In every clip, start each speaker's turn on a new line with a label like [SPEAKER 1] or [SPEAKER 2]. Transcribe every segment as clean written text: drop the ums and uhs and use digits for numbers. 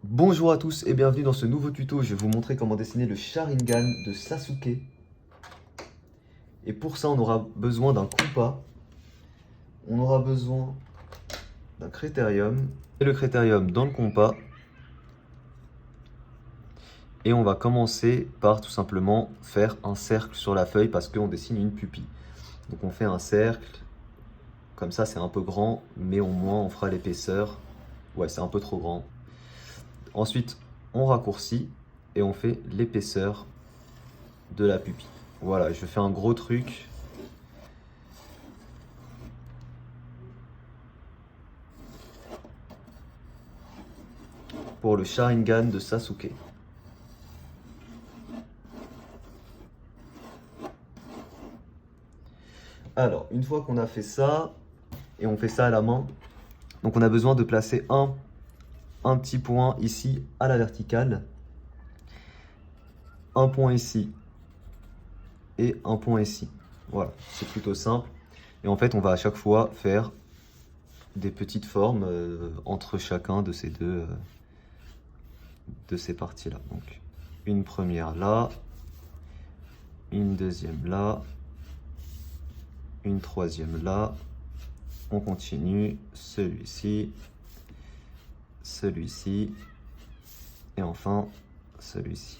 [SPEAKER 1] Bonjour à tous et bienvenue dans ce nouveau tuto. Je vais vous montrer comment dessiner le Sharingan de Sasuke. Et pour ça, on aura besoin d'un compas. On aura besoin d'un critérium. Et le critérium dans le compas. Et on va commencer par tout simplement faire un cercle sur la feuille parce qu'on dessine une pupille. Donc on fait un cercle. Comme ça, c'est un peu grand, mais au moins on fera l'épaisseur. Ouais, c'est un peu trop grand. Ensuite, on raccourcit et on fait l'épaisseur de la pupille. Voilà, je fais un gros truc. Pour le Sharingan de Sasuke. Alors, une fois qu'on a fait ça, et on fait ça à la main, donc on a besoin de placer un petit point ici à la verticale, un point ici et un point ici. Voilà, c'est plutôt simple. Et en fait, on va à chaque fois faire des petites formes entre chacun de ces de ces parties-là. Donc, une première là, une deuxième là, une troisième là. On continue, celui-ci, celui-ci, et enfin celui-ci.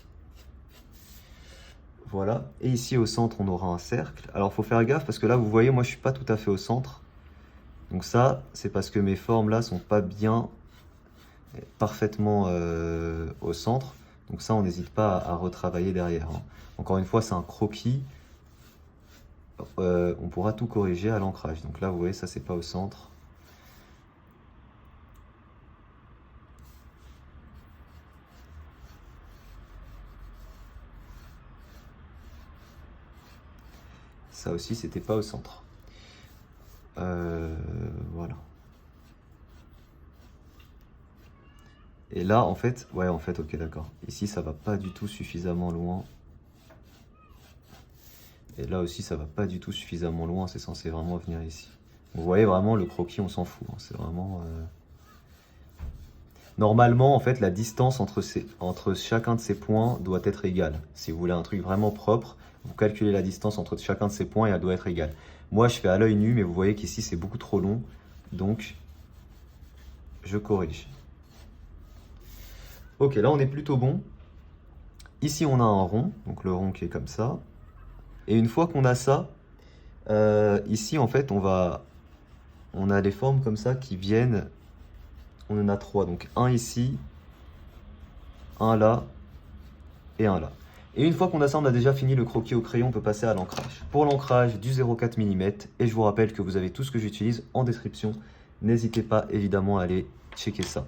[SPEAKER 1] Voilà, et ici au centre on aura un cercle. Alors il faut faire gaffe parce que là vous voyez, moi je suis pas tout à fait au centre. Donc ça, c'est parce que mes formes là sont pas bien, parfaitement au centre. Donc ça, on n'hésite pas à retravailler derrière, hein. Encore une fois, c'est un croquis. On pourra tout corriger à l'ancrage. Donc là, vous voyez, ça c'est pas au centre. Ça aussi, c'était pas au centre. Voilà. Et là, en fait, ouais, en fait, ok, d'accord. Ici, ça va pas du tout suffisamment loin. Et là aussi, ça va pas du tout suffisamment loin. C'est censé vraiment venir ici. Vous voyez, vraiment, le croquis, on s'en fout, hein. C'est vraiment... Normalement, en fait, la distance entre chacun de ces points doit être égale. Si vous voulez un truc vraiment propre, vous calculez la distance entre chacun de ces points et elle doit être égale. Moi, je fais à l'œil nu, mais vous voyez qu'ici, c'est beaucoup trop long. Donc, je corrige. Ok, là, on est plutôt bon. Ici, on a un rond, donc le rond qui est comme ça. Et une fois qu'on a ça, ici, en fait, on a des formes comme ça qui viennent. On en a trois, donc un ici, un là et un là. Et une fois qu'on a ça, on a déjà fini le croquis au crayon, on peut passer à l'ancrage. Pour l'ancrage, du 0,4 mm, et je vous rappelle que vous avez tout ce que j'utilise en description. N'hésitez pas évidemment à aller checker ça.